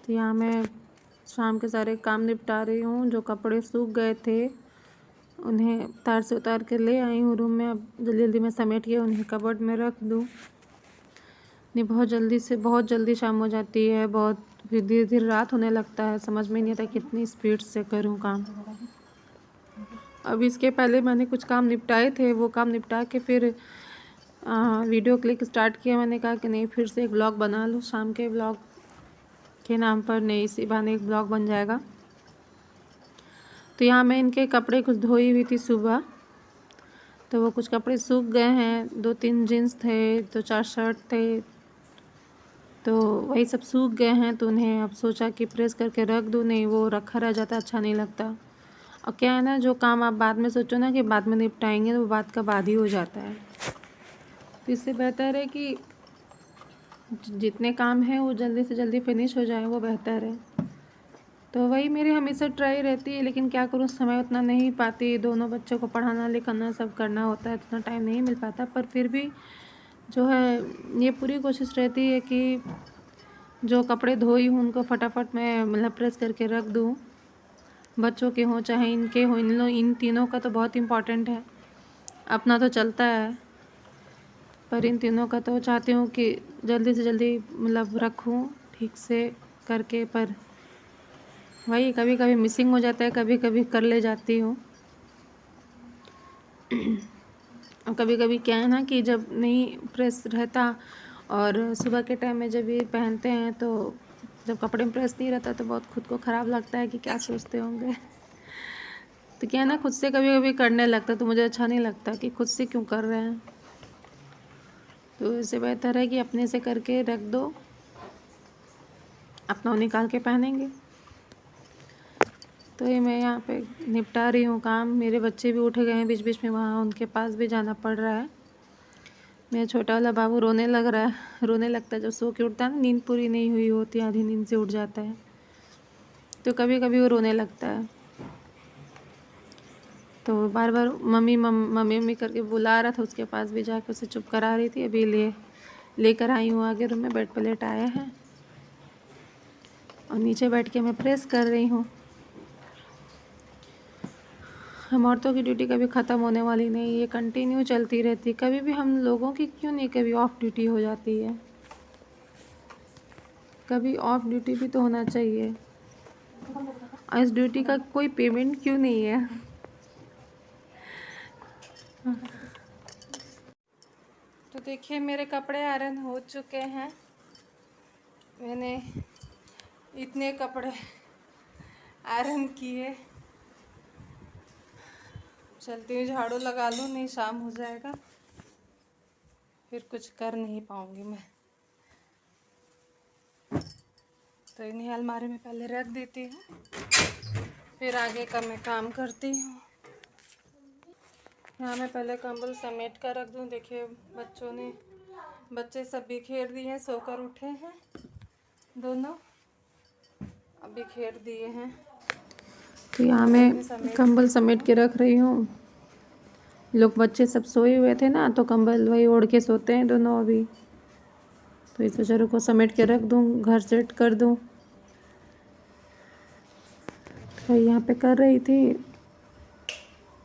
तो यहाँ मैं शाम के सारे काम निपटा रही हूँ। जो कपड़े सूख गए थे उन्हें तार से उतार के ले आई हूँ रूम में। अब जल्दी जल्दी मैं समेट के उन्हें कबर्ड में रख दूँ। नहीं, बहुत जल्दी शाम हो जाती है, बहुत फिर धीरे धीरे रात होने लगता है। समझ में नहीं आता कितनी स्पीड से करूँ काम। अब इसके पहले मैंने कुछ काम निपटाए थे, वो काम निपटा के फिर वीडियो क्लिक स्टार्ट किया। मैंने कहा कि नहीं, फिर से एक ब्लॉग बना लूँ शाम के ब्लॉग के नाम पर। नहीं, इसी बहाने एक ब्लॉग बन जाएगा। तो यहाँ मैं इनके कपड़े कुछ धोई हुई थी सुबह, तो वो कुछ कपड़े सूख गए हैं। 2-3 जीन्स थे, 2-4 शर्ट थे, तो वही सब सूख गए हैं। तो उन्हें अब सोचा कि प्रेस करके रख दूँ। नहीं, वो रखा रह जाता, अच्छा नहीं लगता। और क्या है ना, जो काम आप बाद में सोचो ना कि बाद में निपटाएंगे, तो वो बात का बाद ही हो जाता है। तो इससे बेहतर है कि जितने काम हैं वो जल्दी से जल्दी फिनिश हो जाए, वो बेहतर है। तो वही मेरी हमेशा ट्राई रहती है, लेकिन क्या करूँ, समय उतना नहीं पाती। दोनों बच्चों को पढ़ाना लिखाना सब करना होता है, उतना टाइम नहीं मिल पाता। पर फिर भी जो है, ये पूरी कोशिश रहती है कि जो कपड़े धोई हूँ उनको फटाफट मैं मतलब प्रेस करके रख दूँ। बच्चों के हों चाहे इनके हों, इन तीनों का तो बहुत इम्पॉर्टेंट है। अपना तो चलता है, पर इन तीनों का तो चाहती हूँ कि जल्दी से जल्दी मतलब रखूँ ठीक से करके। पर वही कभी कभी मिसिंग हो जाता है, कभी कभी कर ले जाती हूँ। और कभी कभी क्या है ना कि जब नहीं प्रेस रहता और सुबह के टाइम में जब ये पहनते हैं, तो जब कपड़े में प्रेस नहीं रहता तो बहुत खुद को ख़राब लगता है कि क्या सोचते होंगे। तो क्या है ना, खुद से कभी कभी करने लगता तो मुझे अच्छा नहीं लगता कि खुद से क्यों कर रहे हैं। तो इससे बेहतर है कि अपने से करके रख दो, अपना निकाल के पहनेंगे। तो ये मैं यहाँ पे निपटा रही हूँ काम। मेरे बच्चे भी उठ गए हैं बीच बीच में, वहाँ उनके पास भी जाना पड़ रहा है। मेरा छोटा वाला बाबू रोने लग रहा है, रोने लगता है जब सो के उठता है ना, नींद पूरी नहीं हुई होती, आधी नींद से उठ जाता है, तो कभी कभी वो रोने लगता है। तो बार बार मम्मी मम्मी मम्मी करके बुला रहा था, उसके पास भी जाकर उसे चुप करा रही थी। अभी लेकर आई हूँ आगे रूम में, बेड पर लेटाया है और नीचे बैठ के मैं प्रेस कर रही हूँ। हम औरतों की ड्यूटी कभी ख़त्म होने वाली नहीं, ये कंटिन्यू चलती रहती। कभी भी हम लोगों की क्यों नहीं कभी ऑफ ड्यूटी हो जाती है, कभी ऑफ ड्यूटी भी तो होना चाहिए। और इस ड्यूटी का कोई पेमेंट क्यों नहीं है। तो देखिए, मेरे कपड़े आयरन हो चुके हैं। मैंने इतने कपड़े आयरन किए। चलती हूँ, झाड़ू लगा लूँ, नहीं शाम हो जाएगा, फिर कुछ कर नहीं पाऊँगी मैं। तो इन्हें अलमारी में पहले रख देती हूँ, फिर आगे का मैं काम करती हूँ। यहाँ मैं पहले कंबल समेट कर रख दूँ। देखिए, बच्चे सब बिखेर दिए हैं, सोकर उठे हैं दोनों, अब बिखेर दिए हैं। तो यहाँ मैं कंबल समेट के रख रही हूँ। लोग बच्चे सब सोए हुए थे ना, तो कंबल वही ओढ़ के सोते हैं दोनों अभी। तो इस बेचारों को समेट के रख दूँ, घर सेट कर दूँ। तो यहाँ पे कर रही थी।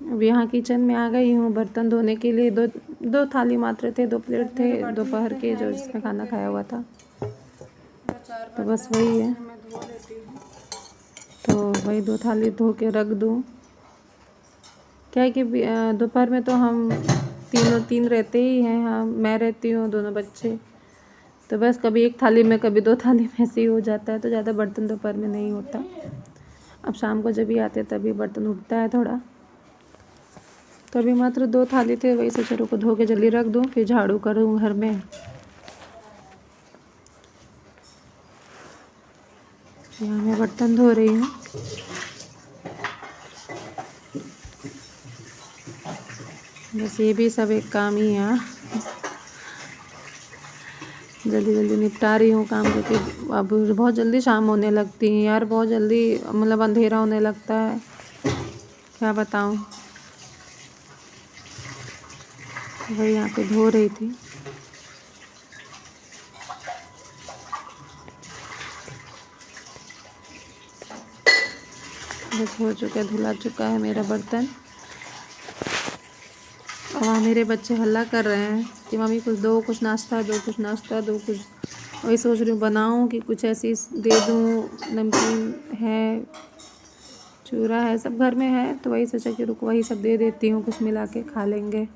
अब यहाँ किचन में आ गई हूँ बर्तन धोने के लिए। दो थाली मात्र थे, 2 प्लेट थे दोपहर के, जो जिसमें खाना खाया हुआ था। तो बस वही है, तो वही 2 थाली धो के रख दूँ। क्या है कि दोपहर में तो हम तीन रहते ही हैं। हाँ, मैं रहती हूँ, दोनों बच्चे, तो बस कभी 1 थाली में कभी 2 थाली में ऐसे ही हो जाता है। तो ज़्यादा बर्तन दोपहर में नहीं होता। अब शाम को जब भी आते तभी बर्तन उठता है थोड़ा। तो अभी मात्र 2 थाली थे, वही सोचा को धो के जल्दी रख दूँ, फिर झाड़ू करूँ घर में। यहाँ मैं बर्तन धो रही हूँ। बस ये भी सब एक काम ही है। जल्दी जल्दी निपटा रही हूँ काम, क्योंकि अब बहुत जल्दी शाम होने लगती है यार, बहुत जल्दी मतलब अंधेरा होने लगता है, क्या बताऊँ। वही यहाँ पे धो रही थी। फिनिश हो चुका है, धुला चुका है मेरा बर्तन। और वहाँ मेरे बच्चे हल्ला कर रहे हैं कि मम्मी कुछ दो, कुछ नाश्ता दो, कुछ नाश्ता दो, कुछ। वही सोच रही हूँ बनाऊँ कि कुछ ऐसी दे दूँ। नमकीन है, चूरा है, सब घर में है, तो वही सोचा कि रुक वही सब दे देती हूँ, कुछ मिला के खा लेंगे।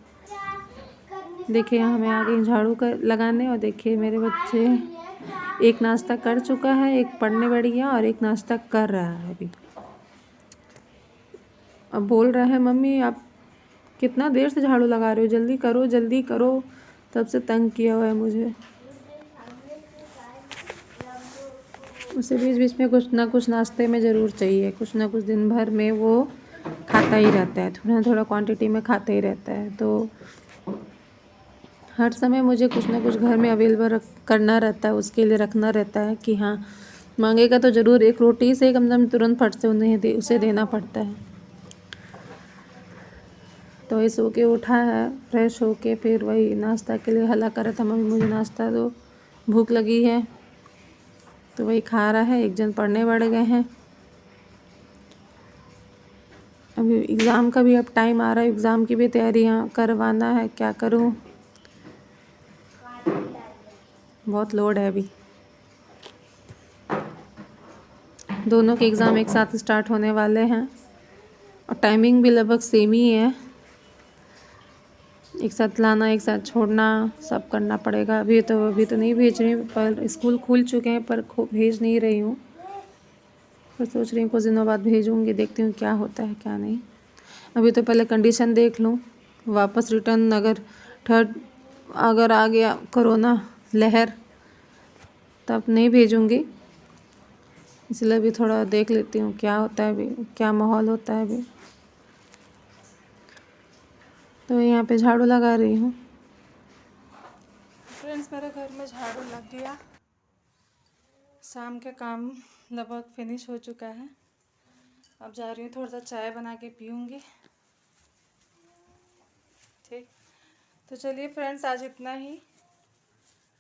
देखिए यहाँ मैं आ गई झाड़ू कर लगाने, और देखिए मेरे बच्चे, एक नाश्ता कर चुका है, एक पढ़ने बैठ गया और एक नाश्ता कर रहा है अभी। अब बोल रहा है मम्मी आप कितना देर से झाड़ू लगा रहे हो, जल्दी करो जल्दी करो। तब से तंग किया हुआ है मुझे। उसे बीच बीच में कुछ ना कुछ नाश्ते में ज़रूर चाहिए, कुछ ना कुछ दिन भर में वो खाता ही रहता है, थोड़ा थोड़ा क्वांटिटी में खाता ही रहता है। तो हर समय मुझे कुछ ना कुछ घर में अवेलेबल करना रहता है, उसके लिए रखना रहता है कि हाँ मांगेगा तो ज़रूर। एक रोटी से कम से कम तुरंत फट से उसे देना पड़ता है। तो वही सो के उठा है, फ्रेश होके फिर वही नाश्ता के लिए हल्ला कर रहा था, मम्मी मुझे नाश्ता दो, भूख लगी है। तो वही खा रहा है। एक जन पढ़ने बढ़ गए हैं। अभी एग्ज़ाम का भी अब टाइम आ रहा है, एग्ज़ाम की भी तैयारियां करवाना है, क्या करूं। बहुत लोड है अभी। दोनों के एग्ज़ाम एक साथ स्टार्ट होने वाले हैं और टाइमिंग भी लगभग सेम ही है। एक साथ लाना, एक साथ छोड़ना, सब करना पड़ेगा। अभी तो नहीं भेज रही हूँ, पर स्कूल खुल चुके हैं, पर भेज नहीं रही हूँ। पर सोच रही हूँ कुछ दिनों बाद भेजूँगी, देखती हूँ क्या होता है क्या नहीं। अभी तो पहले कंडीशन देख लूँ, वापस रिटर्न अगर आ गया कोरोना लहर तब नहीं भेजूँगी। इसलिए अभी थोड़ा देख लेती हूँ क्या होता है अभी, क्या माहौल होता है अभी। तो यहाँ पे झाड़ू लगा रही हूँ। फ्रेंड्स मेरे घर में झाड़ू लग गया, शाम के काम लगभग फिनिश हो चुका है। अब जा रही हूँ, थोड़ा सा चाय बना के पीऊँगी। ठीक, तो चलिए फ्रेंड्स आज इतना ही।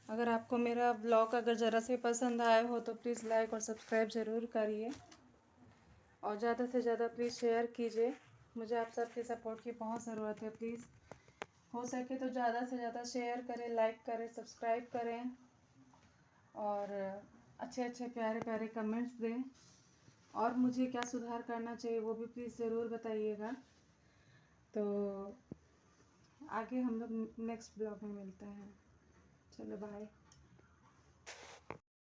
अगर आपको मेरा ब्लॉग अगर ज़रा से पसंद आया हो तो प्लीज़ लाइक और सब्सक्राइब ज़रूर करिए, और ज़्यादा से ज़्यादा प्लीज़ शेयर कीजिए। मुझे आप सबके सपोर्ट की बहुत ज़रूरत है। प्लीज़ हो सके तो ज़्यादा से ज़्यादा शेयर करें, लाइक करें, सब्सक्राइब करें, और अच्छे अच्छे प्यारे प्यारे कमेंट्स दें। और मुझे क्या सुधार करना चाहिए वो भी प्लीज़ ज़रूर बताइएगा। तो आगे हम लोग नेक्स्ट ब्लॉग में मिलते हैं। चलो बाय।